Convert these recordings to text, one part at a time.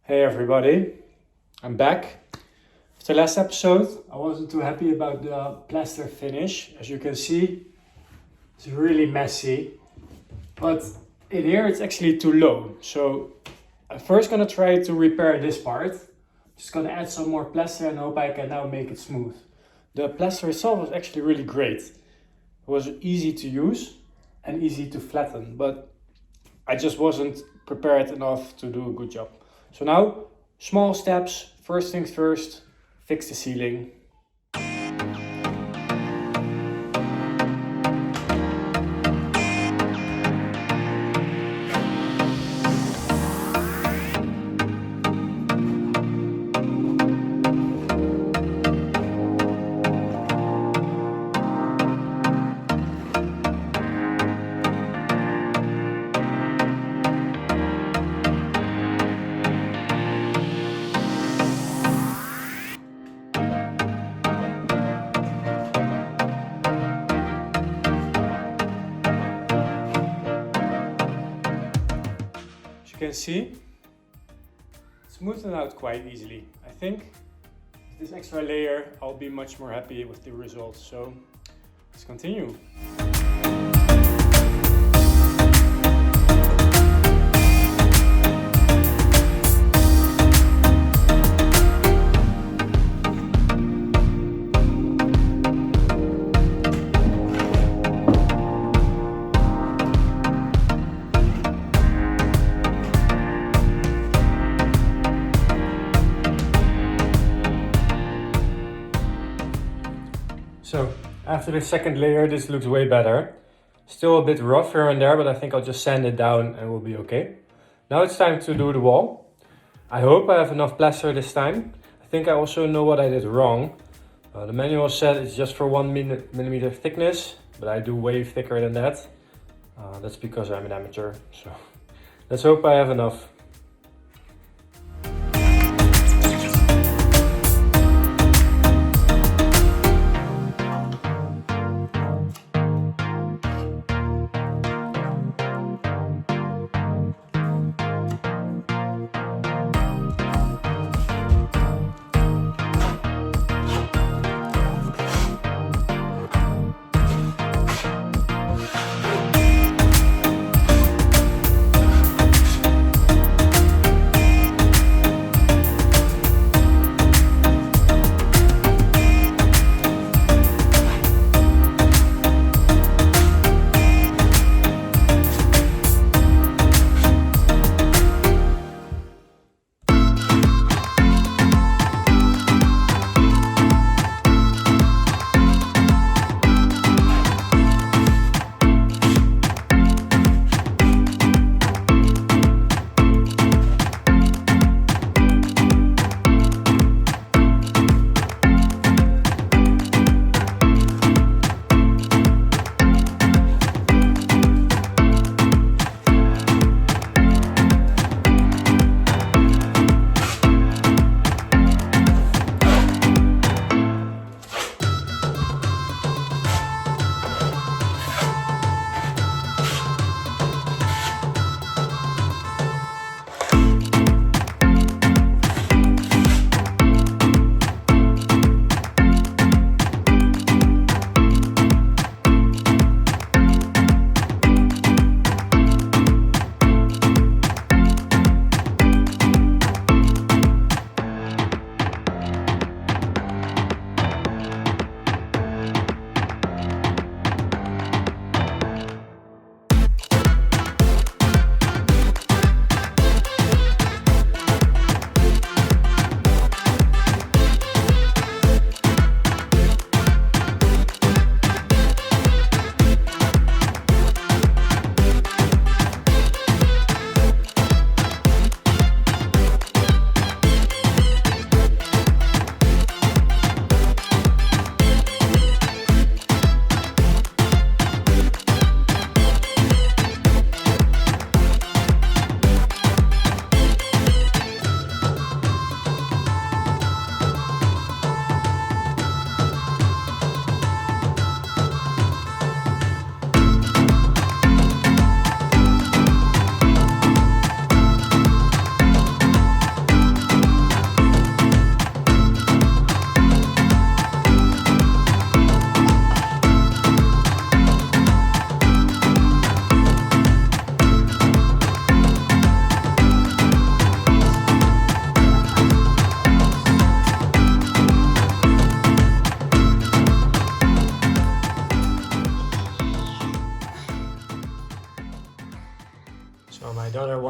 Hey everybody, I'm back. After last episode, I wasn't too happy about the plaster finish. As you can see, it's really messy. But in here it's actually too low. So I'm first gonna try to repair this part. Just gonna add some more plaster and hope I can now make it smooth. The plaster itself was actually really great. It was easy to use and easy to flatten, but I just wasn't prepared enough to do a good job. So now, small steps, first things first, fix the ceiling. You can see it's smoothened out quite easily. I think with this extra layer I'll be much more happy with the results. So let's continue. So after the second layer, this looks way better. Still a bit rough here and there, but I think I'll just sand it down and we'll be okay. Now it's time to do the wall. I hope I have enough plaster this time. I think I also know what I did wrong. The manual said it's just for 1 millimeter thickness, but I do way thicker than that. That's because I'm an amateur. So let's hope I have enough.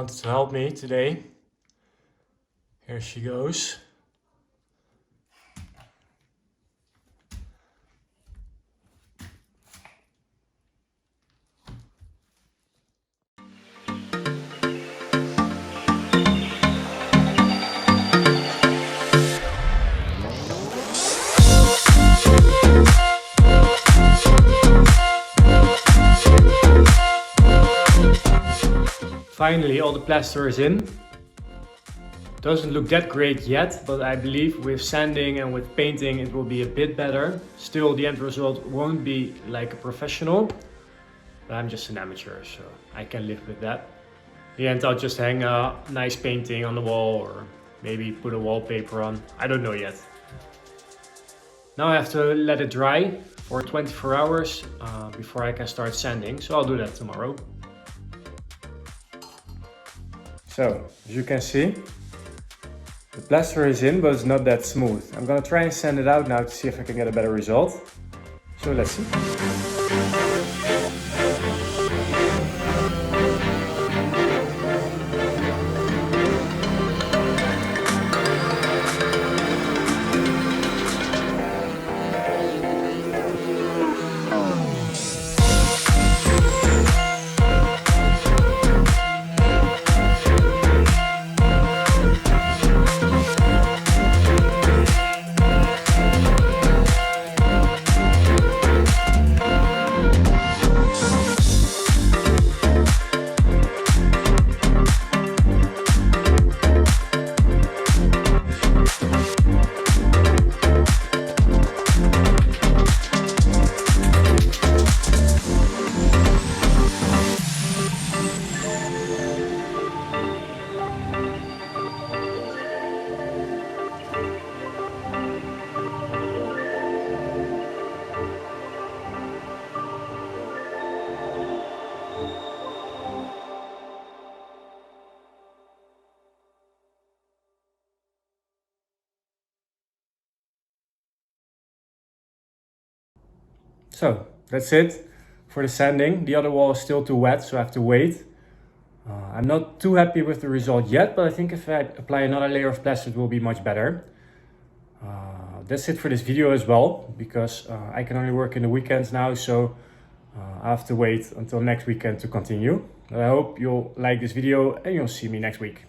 wanted to help me today. Here she goes. Finally, all the plaster is in. Doesn't look that great yet, but I believe with sanding and with painting it will be a bit better. Still, the end result won't be like a professional, but I'm just an amateur, so I can live with that. In the end, I'll just hang a nice painting on the wall or maybe put a wallpaper on. I don't know yet. Now I have to let it dry for 24 hours before I can start sanding, so I'll do that tomorrow. So, as you can see, the plaster is in, but it's not that smooth. I'm gonna try and sand it out now to see if I can get a better result. So let's see. So that's it for the sanding. The other wall is still too wet, so I have to wait. I'm not too happy with the result yet, but I think if I apply another layer of plaster, it will be much better. That's it for this video as well, because I can only work in the weekends now, so I have to wait until next weekend to continue. But I hope you'll like this video and you'll see me next week.